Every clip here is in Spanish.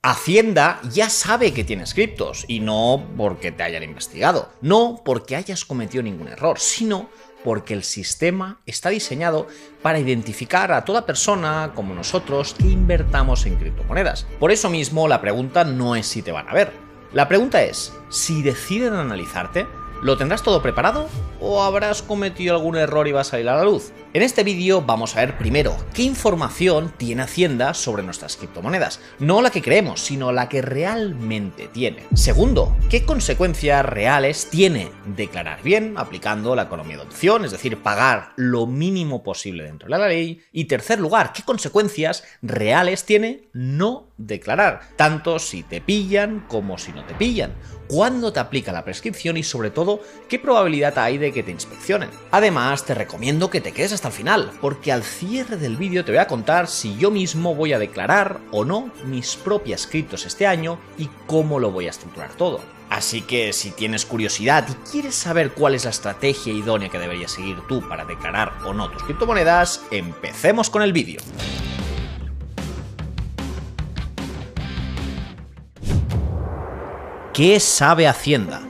Hacienda ya sabe que tienes criptos, y no porque te hayan investigado, no porque hayas cometido ningún error, sino porque el sistema está diseñado para identificar a toda persona como nosotros que invertamos en criptomonedas. Por eso mismo la pregunta no es si te van a ver. La pregunta es, si deciden analizarte, ¿lo tendrás todo preparado o habrás cometido algún error y va a salir a la luz? En este vídeo vamos a ver primero qué información tiene Hacienda sobre nuestras criptomonedas, no la que creemos, sino la que realmente tiene. Segundo, qué consecuencias reales tiene declarar bien aplicando la economía de opción, es decir, pagar lo mínimo posible dentro de la ley. Y tercer lugar, qué consecuencias reales tiene no declarar, tanto si te pillan como si no te pillan. ¿Cuándo te aplica la prescripción y sobre todo qué probabilidad hay de que te inspeccionen? Además, te recomiendo que te quedes hasta el final, porque al cierre del vídeo te voy a contar si yo mismo voy a declarar o no mis propias criptos este año y cómo lo voy a estructurar todo. Así que si tienes curiosidad y quieres saber cuál es la estrategia idónea que deberías seguir tú para declarar o no tus criptomonedas, empecemos con el vídeo. ¿Qué sabe Hacienda?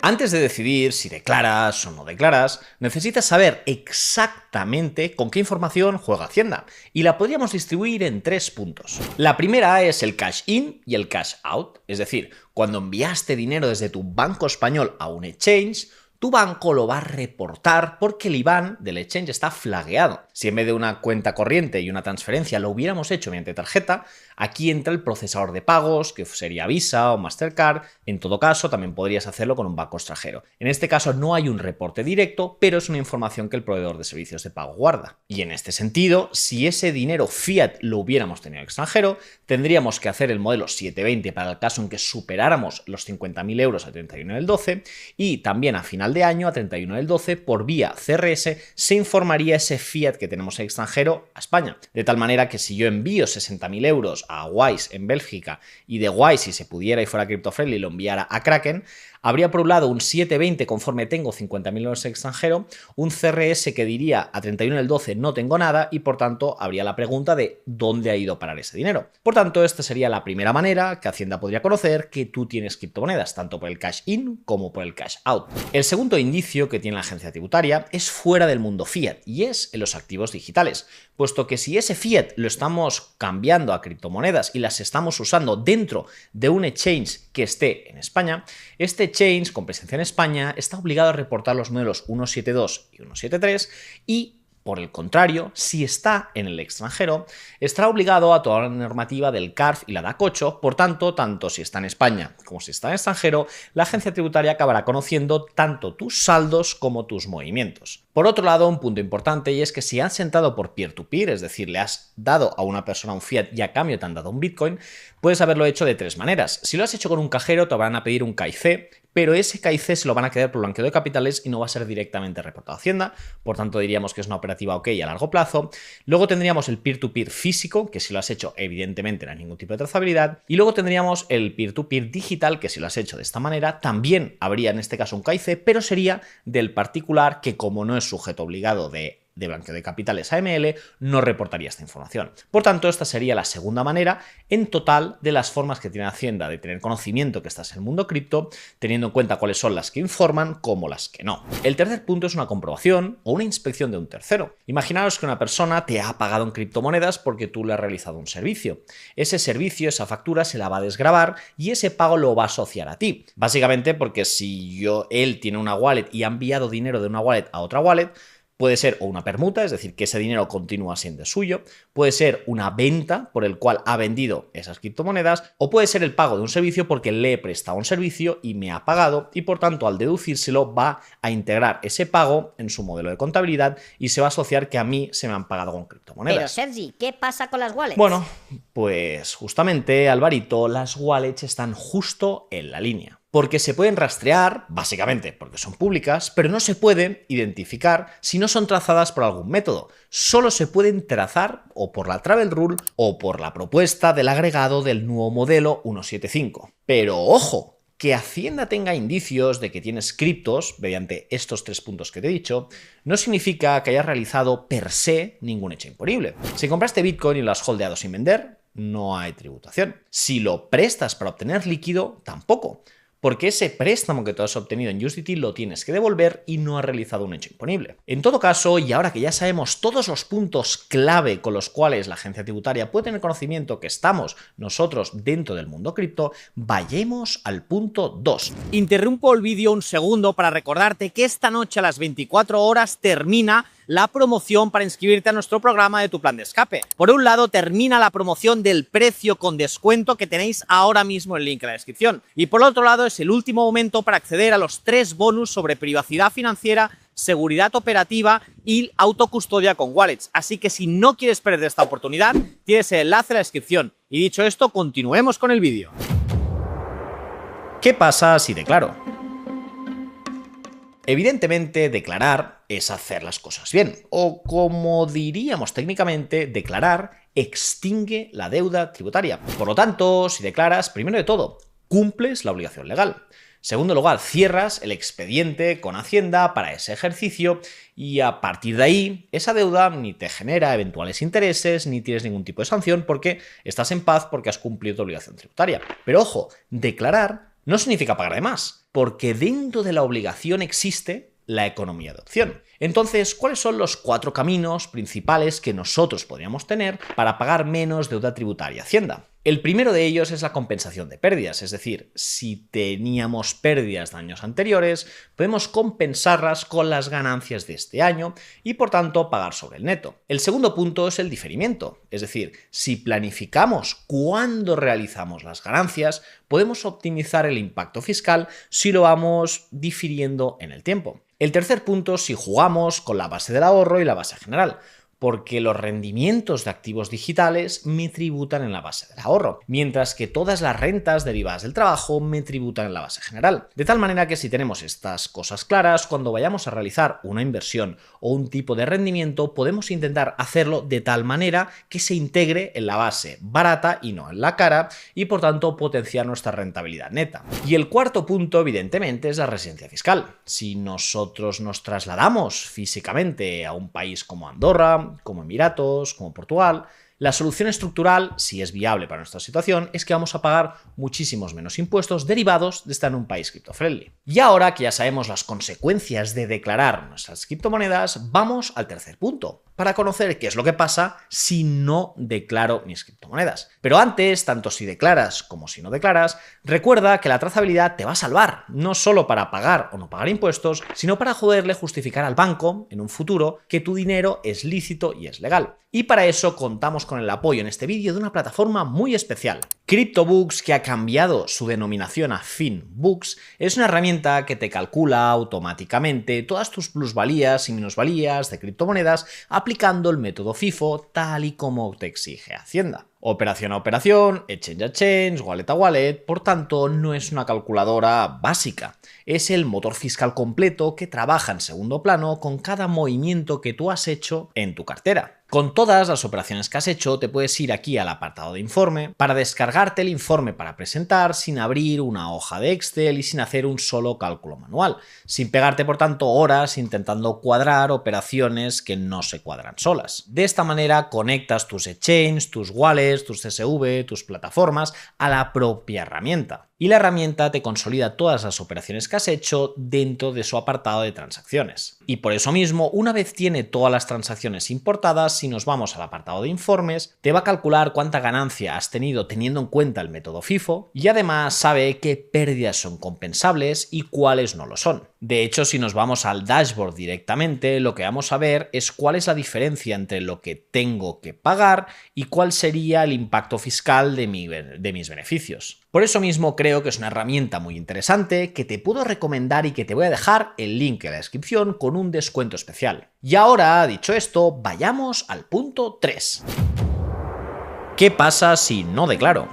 Antes de decidir si declaras o no declaras, necesitas saber exactamente con qué información juega Hacienda, y la podríamos distribuir en 3 puntos. La primera es el cash in y el cash out, es decir, cuando enviaste dinero desde tu banco español a un exchange, tu banco lo va a reportar porque el IBAN del exchange está flagueado. Si en vez de una cuenta corriente y una transferencia lo hubiéramos hecho mediante tarjeta, aquí entra el procesador de pagos, que sería Visa o Mastercard. En todo caso, también podrías hacerlo con un banco extranjero. En este caso no hay un reporte directo, pero es una información que el proveedor de servicios de pago guarda. Y en este sentido, si ese dinero fiat lo hubiéramos tenido extranjero, tendríamos que hacer el modelo 720 para el caso en que superáramos los 50.000 euros a 31 del 12, y también a final de año, a 31 del 12, por vía CRS, se informaría ese fiat que tenemos en extranjero a España. De tal manera que si yo envío 60.000 euros a Wise en Bélgica y de Wise, si se pudiera y fuera crypto friendly, lo enviara a Kraken, habría por un lado un 720 conforme tengo 50.000 euros en extranjero, un CRS que diría a 31 del 12 no tengo nada y por tanto habría la pregunta de dónde ha ido a parar ese dinero. Por tanto, esta sería la primera manera que Hacienda podría conocer que tú tienes criptomonedas, tanto por el cash in como por el cash out. El segundo indicio que tiene la agencia tributaria es fuera del mundo fiat y es en los activos digitales, puesto que si ese fiat lo estamos cambiando a criptomonedas y las estamos usando dentro de un exchange que esté en España, este exchange con presencia en España está obligado a reportar los modelos 172 y 173 y, por el contrario, si está en el extranjero, estará obligado a toda la normativa del CARF y la DAC 8, por tanto si está en España como si está en extranjero, la agencia tributaria acabará conociendo tanto tus saldos como tus movimientos. Por otro lado, un punto importante y es que si has entrado por peer-to-peer, es decir, le has dado a una persona un fiat y a cambio te han dado un Bitcoin, puedes haberlo hecho de 3 maneras. Si lo has hecho con un cajero, te van a pedir un KIC, pero ese KIC se lo van a quedar por blanqueo de capitales y no va a ser directamente reportado a Hacienda, por tanto diríamos que es una operativa ok a largo plazo. Luego tendríamos el peer-to-peer físico, que si lo has hecho evidentemente no hay ningún tipo de trazabilidad, y luego tendríamos el peer-to-peer digital, que si lo has hecho de esta manera también habría en este caso un KIC, pero sería del particular que como no es sujeto obligado de blanqueo de capitales AML, no reportaría esta información. Por tanto, esta sería la segunda manera en total de las formas que tiene Hacienda de tener conocimiento que estás en el mundo cripto, teniendo en cuenta cuáles son las que informan como las que no. El tercer punto es una comprobación o una inspección de un tercero. Imaginaos que una persona te ha pagado en criptomonedas porque tú le has realizado un servicio. Ese servicio, esa factura, se la va a desgravar y ese pago lo va a asociar a ti. Básicamente porque si él tiene una wallet y ha enviado dinero de una wallet a otra wallet, puede ser o una permuta, es decir, que ese dinero continúa siendo suyo, puede ser una venta por el cual ha vendido esas criptomonedas, o puede ser el pago de un servicio porque le he prestado un servicio y me ha pagado y por tanto al deducírselo va a integrar ese pago en su modelo de contabilidad y se va a asociar que a mí se me han pagado con criptomonedas. Pero Sergi, ¿qué pasa con las wallets? Bueno, pues justamente, Alvarito, las wallets están justo en la línea. Porque se pueden rastrear, básicamente porque son públicas, pero no se pueden identificar si no son trazadas por algún método. Solo se pueden trazar o por la Travel Rule o por la propuesta del agregado del nuevo modelo 175. Pero ojo, que Hacienda tenga indicios de que tienes criptos mediante estos 3 puntos que te he dicho, no significa que hayas realizado per se ningún hecho imponible. Si compraste Bitcoin y lo has holdeado sin vender, no hay tributación. Si lo prestas para obtener líquido, tampoco, porque ese préstamo que tú has obtenido en USDT lo tienes que devolver y no has realizado un hecho imponible. En todo caso, y ahora que ya sabemos todos los puntos clave con los cuales la agencia tributaria puede tener conocimiento que estamos nosotros dentro del mundo cripto, vayamos al punto 2. Interrumpo el vídeo un segundo para recordarte que esta noche a las 24 horas termina la promoción para inscribirte a nuestro programa de Tu Plan de Escape. Por un lado, termina la promoción del precio con descuento que tenéis ahora mismo en el link en la descripción. Y por otro lado, es el último momento para acceder a los 3 bonus sobre privacidad financiera, seguridad operativa y autocustodia con wallets. Así que si no quieres perder esta oportunidad, tienes el enlace en la descripción. Y dicho esto, continuemos con el vídeo. ¿Qué pasa si declaro? Evidentemente, declarar es hacer las cosas bien, o como diríamos técnicamente, declarar extingue la deuda tributaria. Por lo tanto, si declaras, primero de todo, cumples la obligación legal. Segundo lugar, cierras el expediente con Hacienda para ese ejercicio y a partir de ahí, esa deuda ni te genera eventuales intereses ni tienes ningún tipo de sanción porque estás en paz porque has cumplido tu obligación tributaria. Pero ojo, declarar no significa pagar de más, porque dentro de la obligación existe la economía de opción. Entonces, ¿cuáles son los 4 caminos principales que nosotros podríamos tener para pagar menos deuda tributaria a Hacienda? El primero de ellos es la compensación de pérdidas, es decir, si teníamos pérdidas de años anteriores, podemos compensarlas con las ganancias de este año y por tanto pagar sobre el neto. El segundo punto es el diferimiento, es decir, si planificamos cuándo realizamos las ganancias, podemos optimizar el impacto fiscal si lo vamos difiriendo en el tiempo. El tercer punto, si jugamos con la base del ahorro y la base general, porque los rendimientos de activos digitales me tributan en la base del ahorro, mientras que todas las rentas derivadas del trabajo me tributan en la base general. De tal manera que si tenemos estas cosas claras, cuando vayamos a realizar una inversión o un tipo de rendimiento, podemos intentar hacerlo de tal manera que se integre en la base barata y no en la cara, y por tanto potenciar nuestra rentabilidad neta. Y el cuarto punto, evidentemente, es la residencia fiscal. Si nosotros nos trasladamos físicamente a un país como Andorra, como Emiratos, como Portugal, la solución estructural, si es viable para nuestra situación, es que vamos a pagar muchísimos menos impuestos derivados de estar en un país cripto-friendly. Y ahora que ya sabemos las consecuencias de declarar nuestras criptomonedas, vamos al tercer punto, para conocer qué es lo que pasa si no declaro mis criptomonedas. Pero antes, tanto si declaras como si no declaras, recuerda que la trazabilidad te va a salvar, no solo para pagar o no pagar impuestos, sino para poderle justificar al banco en un futuro que tu dinero es lícito y es legal. Y para eso contamos con el apoyo en este vídeo de una plataforma muy especial. CryptoBooks, que ha cambiado su denominación a FinBooks, es una herramienta que te calcula automáticamente todas tus plusvalías y minusvalías de criptomonedas aplicando el método FIFO tal y como te exige Hacienda. Operación a operación, exchange a exchange, wallet a wallet, por tanto no es una calculadora básica, es el motor fiscal completo que trabaja en segundo plano con cada movimiento que tú has hecho en tu cartera. Con todas las operaciones que has hecho, te puedes ir aquí al apartado de informe para descargarte el informe para presentar sin abrir una hoja de Excel y sin hacer un solo cálculo manual, sin pegarte por tanto horas intentando cuadrar operaciones que no se cuadran solas. De esta manera conectas tus exchanges, tus wallets, tus CSV, tus plataformas a la propia herramienta. Y la herramienta te consolida todas las operaciones que has hecho dentro de su apartado de transacciones. Y por eso mismo, una vez tiene todas las transacciones importadas, si nos vamos al apartado de informes, te va a calcular cuánta ganancia has tenido teniendo en cuenta el método FIFO y además sabe qué pérdidas son compensables y cuáles no lo son. De hecho, si nos vamos al dashboard directamente, lo que vamos a ver es cuál es la diferencia entre lo que tengo que pagar y cuál sería el impacto fiscal de mis beneficios. Por eso mismo creo que es una herramienta muy interesante que te puedo recomendar y que te voy a dejar el link en la descripción con un descuento especial. Y ahora, dicho esto, vayamos al punto 3. ¿Qué pasa si no declaro?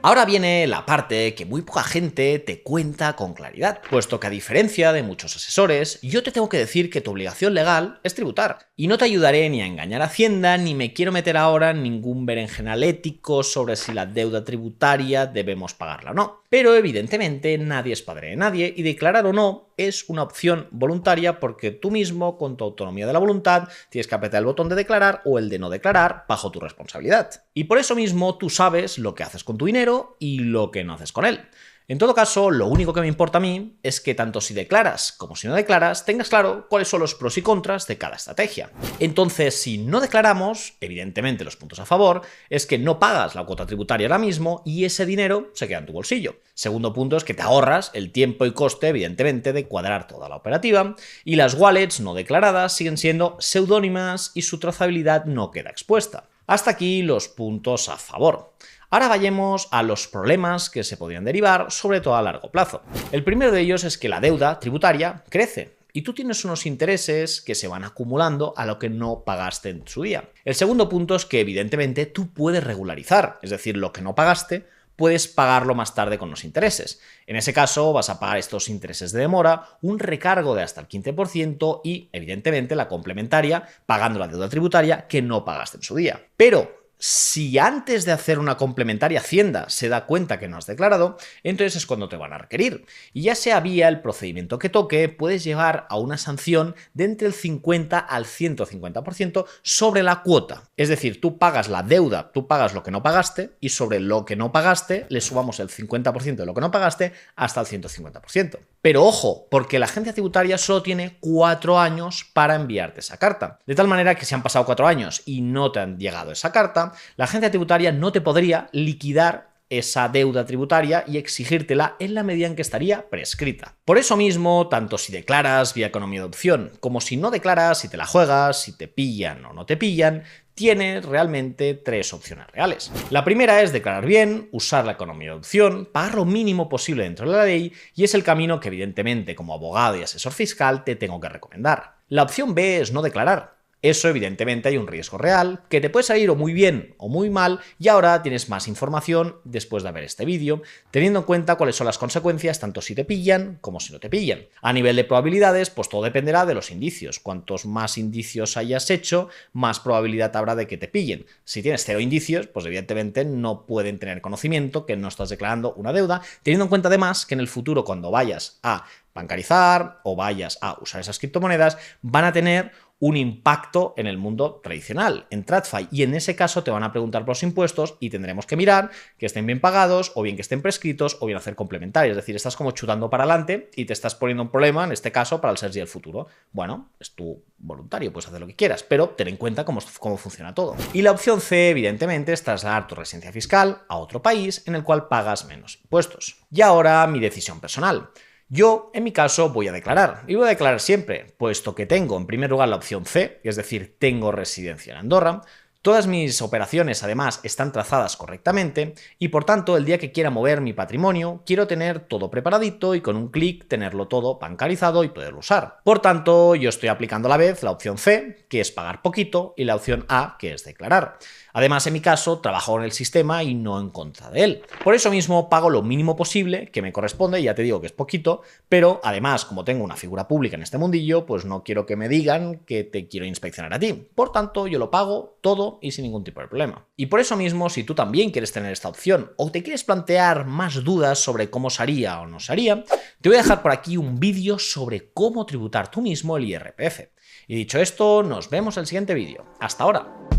Ahora viene la parte que muy poca gente te cuenta con claridad, puesto que a diferencia de muchos asesores, yo te tengo que decir que tu obligación legal es tributar. Y no te ayudaré ni a engañar a Hacienda, ni me quiero meter ahora en ningún berenjenal ético sobre si la deuda tributaria debemos pagarla o no. Pero evidentemente nadie es padre de nadie y declarar o no es una opción voluntaria porque tú mismo, con tu autonomía de la voluntad, tienes que apretar el botón de declarar o el de no declarar bajo tu responsabilidad. Y por eso mismo tú sabes lo que haces con tu dinero y lo que no haces con él. En todo caso, lo único que me importa a mí es que tanto si declaras como si no declaras, tengas claro cuáles son los pros y contras de cada estrategia. Entonces, si no declaramos, evidentemente los puntos a favor es que no pagas la cuota tributaria ahora mismo y ese dinero se queda en tu bolsillo. Segundo punto es que te ahorras el tiempo y coste, evidentemente, de cuadrar toda la operativa, y las wallets no declaradas siguen siendo seudónimas y su trazabilidad no queda expuesta. Hasta aquí los puntos a favor. Ahora vayamos a los problemas que se podrían derivar, sobre todo a largo plazo. El primero de ellos es que la deuda tributaria crece y tú tienes unos intereses que se van acumulando a lo que no pagaste en su día. El segundo punto es que evidentemente tú puedes regularizar, es decir, lo que no pagaste puedes pagarlo más tarde con los intereses. En ese caso vas a pagar estos intereses de demora, un recargo de hasta el 15% y evidentemente la complementaria pagando la deuda tributaria que no pagaste en su día. Pero si antes de hacer una complementaria Hacienda se da cuenta que no has declarado, entonces es cuando te van a requerir. Y ya sea vía el procedimiento que toque, puedes llevar a una sanción de entre el 50 al 150% sobre la cuota. Es decir, tú pagas la deuda, tú pagas lo que no pagaste y sobre lo que no pagaste le sumamos el 50% de lo que no pagaste hasta el 150%. Pero ojo, porque la agencia tributaria solo tiene 4 años para enviarte esa carta. De tal manera que si han pasado 4 años y no te han llegado esa carta, la agencia tributaria no te podría liquidar esa deuda tributaria y exigírtela en la medida en que estaría prescrita. Por eso mismo, tanto si declaras vía economía de opción, como si no declaras, si te la juegas, si te pillan o no te pillan, tienes realmente 3 opciones reales. La primera es declarar bien, usar la economía de opción, pagar lo mínimo posible dentro de la ley, y es el camino que evidentemente como abogado y asesor fiscal te tengo que recomendar. La opción B es no declarar. Eso evidentemente hay un riesgo real, que te puede salir o muy bien o muy mal, y ahora tienes más información después de ver este vídeo, teniendo en cuenta cuáles son las consecuencias tanto si te pillan como si no te pillan. A nivel de probabilidades, pues todo dependerá de los indicios. Cuantos más indicios hayas hecho, más probabilidad habrá de que te pillen. Si tienes 0 indicios, pues evidentemente no pueden tener conocimiento que no estás declarando una deuda, teniendo en cuenta además que en el futuro cuando vayas a bancarizar o vayas a usar esas criptomonedas, van a tener un impacto en el mundo tradicional, en TradFi, y en ese caso te van a preguntar por los impuestos y tendremos que mirar que estén bien pagados o bien que estén prescritos o bien hacer complementarios, es decir, estás como chutando para adelante y te estás poniendo un problema, en este caso, para el SERS y el futuro. Bueno, es tu voluntario, puedes hacer lo que quieras, pero ten en cuenta cómo funciona todo. Y la opción C, evidentemente, es trasladar tu residencia fiscal a otro país en el cual pagas menos impuestos. Y ahora mi decisión personal. Yo, en mi caso, voy a declarar, y voy a declarar siempre, puesto que tengo, en primer lugar, la opción C, es decir, tengo residencia en Andorra. Todas mis operaciones, además, están trazadas correctamente y, por tanto, el día que quiera mover mi patrimonio, quiero tener todo preparadito y con un clic tenerlo todo bancarizado y poderlo usar. Por tanto, yo estoy aplicando a la vez la opción C, que es pagar poquito, y la opción A, que es declarar. Además, en mi caso, trabajo en el sistema y no en contra de él. Por eso mismo pago lo mínimo posible que me corresponde, ya te digo que es poquito, pero además, como tengo una figura pública en este mundillo, pues no quiero que me digan que te quiero inspeccionar a ti. Por tanto, yo lo pago todo y sin ningún tipo de problema. Y por eso mismo, si tú también quieres tener esta opción o te quieres plantear más dudas sobre cómo se haría o no se haría, te voy a dejar por aquí un vídeo sobre cómo tributar tú mismo el IRPF. Y dicho esto, nos vemos en el siguiente vídeo. ¡Hasta ahora!